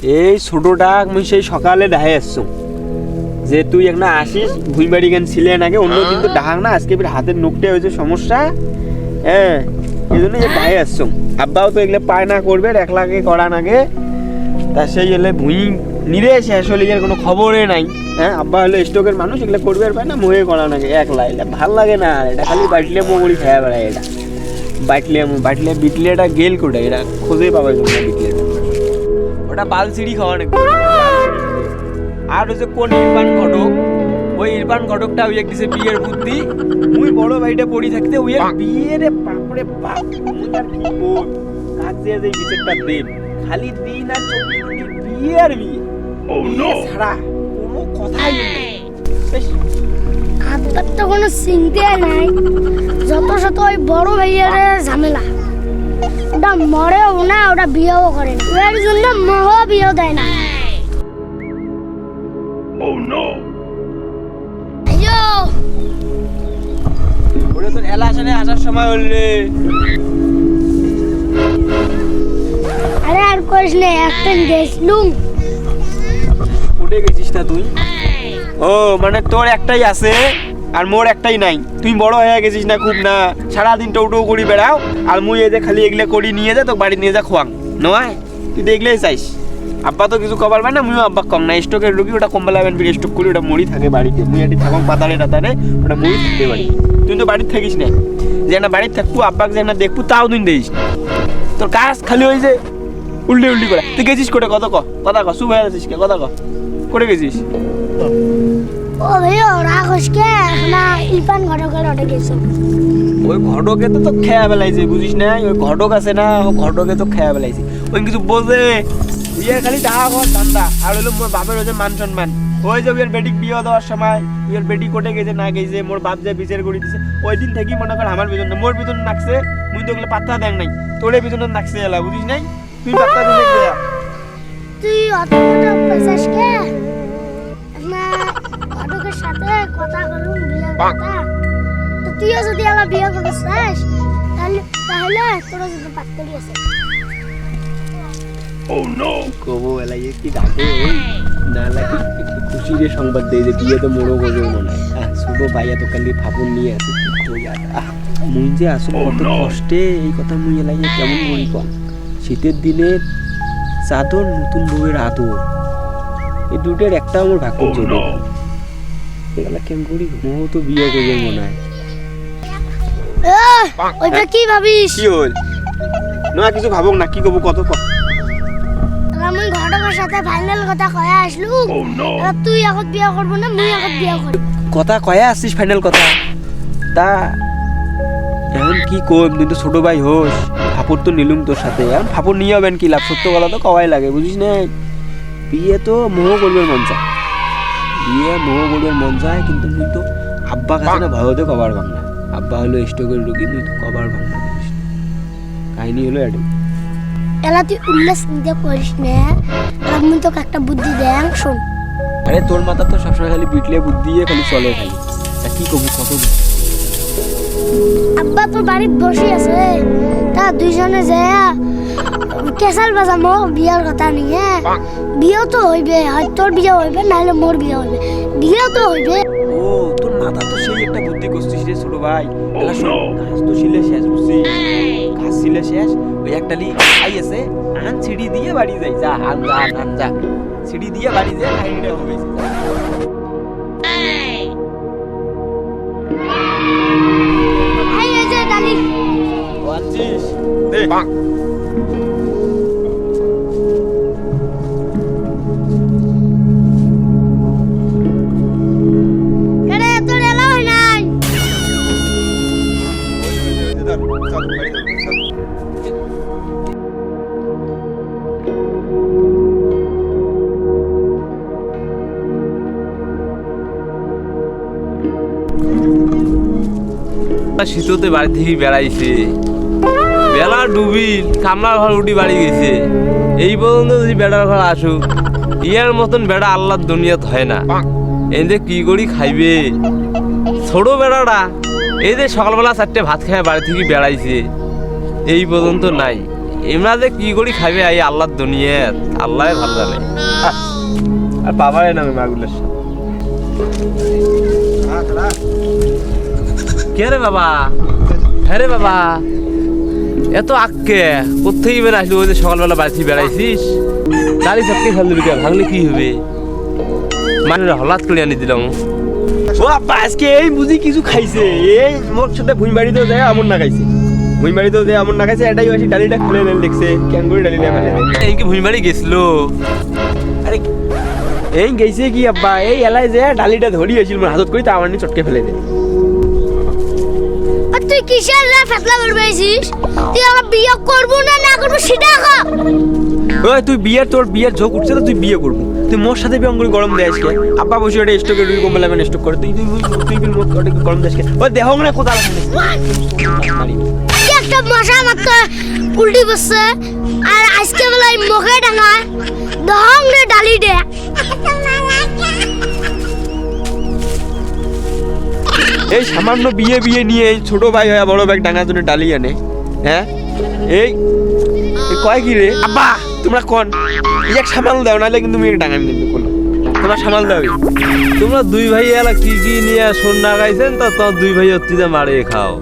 এই ছোটটা মুই সেই সকালে ডাহে আসছো যে তুই একটা আসিস ভুই বাড়ি গান ছিলেন আগে অন্য কিন্তু ডাহাক না আজকে ফির হাতের নোকটে হয়েছে সমস্যা। হ্যাঁ এই জন্য যে ডাহে আসছো আব্বাও তো এগুলো পায় না করবে 1 লাখে করান আগে তা সেই এলে ভুই নিরে শেষ হলে এর কোনো খবরে নাই। হ্যাঁ আব্বা হলো স্টকের মানুষ এগুলো করবে আর পায় না মোহে করান আগে 1 লাখ এটা ভাল লাগে না এটা খালি বাটলে মোগড়ি খাওয়া বেড়ায় এটা বাটলে বিটলে এটা গেল কোটা এটা খোঁজে পাবে না বিটলে ওটা বালসিড়ি খাওয়া নাকি। আর হচ্ছে কোন ইরফান ঘটক ওই ইরফান ঘটকটা ওই এক দিছে বিয়ের বুদ্ধি মুই বড় ভাইটা পড়ি থাকতে ওই বিয়ের বাপরে বাপ মুই আর কি বল কাজে যে বিচারটা দেব খালি দিন আর 24 ঘন্টা বিয়ে আর বিয়ে ছাড়া কোনো কথাই নেই। আব্বার তো কোনো চিন্তা নাই যত শত ওই বড় ভাইয়ের ঝামেলা ওটা মরেও না ওটা বিয়েও করে না ওর জন্য মহ বিয়েও দেয় না। আইয়ো ওরে তোর এলাশনে আসার সময় হলে আরে আর কইস না একটা গেছলুম। উঠে গেছিস না তুই? ও মানে তোর একটাই আছে আর মোর একটাই নাই। তুই বড় হয়ে গেছিস না খুব না সারাদিন টোটো করি বেড়াও আর মুই এই যে খালি এগুলো করি নিয়ে যা তো বাড়ি নিয়ে যা খোয়াং নয় তুই দেখলেই চাইস। আব্বা তো কিছু কবার পায় না মুই আব্বা কম না স্টকের রুগী ওটা কম্বলা ব্যান ফিরে স্টক করি ওটা মরি থাকে বাড়িতে মুই এটি থাকুন পাতারে টাতারে ওটা মরি থাকতে বাড়ি। তুই তো বাড়িতে থাকিস না যে না বাড়িতে থাকবো আব্বাকে যে না দেখবো তাও তুই দিস তোর কাজ খালি ওই যে উল্টি করে। তুই গেছিস কোটে কথা ক শুভ হয়ে যাচ্ছিস কে কথা করে গেছিস? ও ভাইয়া রাখসকে না ইরফান ঘটকের ওটা গেছো ওই ঘটকে তো খেয়া বেলাইছে বুঝিস না ওই ঘটক আছে না ও ঘটকে তো খেয়া বেলাইছে ওই কিছু বোঝে ইয়ে খালি টাকা ঘর ধান্দা আর হলো মোর বাপের হচ্ছে মান সম্মান। ওই যে ওর বেটিক বিয়ে দেওয়ার সময় ওর বেটি কোটে গেছে না গেছে মোর বাপ যে বিচার করে দিছে ওই দিন থেকে মনে কর আমার পিছনে মোর পিছনে নাকছে মুই তো ওগুলো পাত্তা দেখ নাই তোরে পিছনে নাকছে এলা বুঝিস নাই তুই পাত্তা দিলে গিয়া তুই অত কথা পেছাসকে না ঘটকের সাথে কথা বলুন বিয়ের কথা তো তুইও যদি আমার বিয়ে করতে চাস তাহলে তোর যদি পাত্তরি আছে। ও নো কবো এলা কি ডাকে ওই না লাগে একটু খুশির সংবাদ দেই যে বিয়ে তো মোরও করবে মনে হয় ছোট ভাইয়া তো কালি ফাপন নিয়ে আছে কি কই আর মুই যে আসলে কত কষ্টে এই কথা মুই এলাই কেমন করি কম শীতের দিনে চাদর নতুন বউয়ের আদর এই দুটোর একটা আমার ভাগ্য চলে এগুলা কেমন করি মোহ তো বিয়ে করবে মনে হয়। ওইটা কি ভাবিস? কি হল না কিছু ভাবক না কি কব কত কম আমি ঘটকের সাথে ফাইনাল কথা কয়ে আসলু তুই এখন বিয়ে করবো না মুই এখন বিয়ে করব কথা কয়ে আসছিস ফাইনাল কথা তা এখন কি কম তুই তো ছোট ভাই হোস ফাপড় তো নিলুম তোর সাথে এখন ফাপড় নিয়ে হবেন কি লাভ সত্য কথা তো কওয়াই লাগে বুঝিস না বিয়ে তো মোহ করবে মন চায় বিয়ে মোহ করবে মন চায় কিন্তু তুই তো আব্বা কাছে না ভয়তে কবার ভাঙ না আব্বা হলো স্টকের রুগী তুই তো কবার ভাঙ না কাহিনী হলো এটা এলা তুই উল্লাস নিতে করিস না আমি তোকে একটা বুদ্ধি দেন শোন। আরে তোর মাথা তো সবসময় খালি বিটলে বুদ্ধি দিয়ে খালি চলে খালি তা কি কবু কত আব্বা তোর বাড়িতে বসে আছে তা দুইজনে যায় কেসাল বাজামো বিয়ার কথা নিয়ে বিয়ে তো হইবে হয় তোর বিয়ে হইবে নাহলে মোর বিয়ে হইবে বিয়ে তো হইবে। ও তোর মাথা তো সেই একটা বুদ্ধি করছিস রে ছোট ভাই এলা শোন ঘাস তো ছিলে শেষ বুঝছিস ঘাস ছিলে শেষ ওই একটা লি আই আছে আন সিঁড়ি দিয়ে বাড়ি যাই যা আন যা সিঁড়ি দিয়ে বাড়ি যায় কাহিনীটা হবে এই যে ডালি ও আনছিস দে কেরে তোর এলা হয় নাই শীততে বাড়ি থেকে বেড়াইছে বেলা ডুবিল কামলার ঘর উঠি বাড়ি গেছে এই পর্যন্ত যদি বেড়ার ঘর আসুক ইয়ার মতন বেড়া আল্লাহর দুনিয়াত হয় না এদের কি করি খাইবে ছোট বেড়াটা এই যে সকালবেলা 4টে ভাত খায় বাড়ি থেকে বেড়াইছে এই পর্যন্ত নাই এমরা যে কি করি খাবে এই আল্লাহর দুনিয়াত আল্লাহ ভালো জানে। আর বাবারে নামে মাগুলের কে রে বাবা? হ্যাঁ রে বাবা, এত আক্কে কোথেকে বের আসলি? ওই যে সকালবেলা বাড়ি থেকে বেড়াইছিস, দাঁড়ি চাপকে ফেল দিবি, ভাঙলে কি হবে? মানে হলাৎ করে আনি দিলাম। ও আব্বা আজকে এই বুঝি কিছু খাইছে, এই মোর সাথে ভুঁই বাড়িতেও যায় আমন না খাইছে, ভুঁই বাড়িতেও যায় আমন না খাইছে, এটাই আসি ডালিটা খুলে নেন দেখছে কেন করে ডালিটা ফেলে দেয়। এই কি ভুঁই বাড়ি গেছিল? আরে এই গেছে কি আব্বা, এই এলাই যে ডালিটা ধরি হয়েছিল মোর হাতত করে তা আমার চটকে ফেলে দেয়। আর তুই কিসের রে ফেতলা বলবেছিস? তুই আমার বিয়ে করবো না না করবো সেটা কর। ওই তুই তোর বিয়ের ঝোঁক উঠছে তো তুই বিয়ে করবো, তুই মোর সাথে বিয়ে করে গরম দেয় আজকে। আব্বা বসে ওটা স্টকে রুই কম বেলা স্টক করে তুই তুই তুই বিল মোট ওটা গরম দেয় আজকে। ওই দেহ না কোথাও কি একটা মশা মাত্র উল্টি বসছে আর আজকে বেলায় মুখে ডাঙায় দহং রে ডালি দে। এই সামান্য বিয়ে নিয়ে এই ছোট ভাই হয় বড় ভাই ডাঙার জন্য ডালি আনে। হ্যাঁ এই কয় কি রে আব্বা তোমরা কোন এক সামাল দাও নাহলে কিন্তু তুমি ডাঙান দিবে কোনো, তোমরা সামাল দাও। তোমরা দুই ভাই এলা কি কি নিয়ে সোনা গাইছেন তা তোমার দুই ভাই অত্তিতে মারে খাও।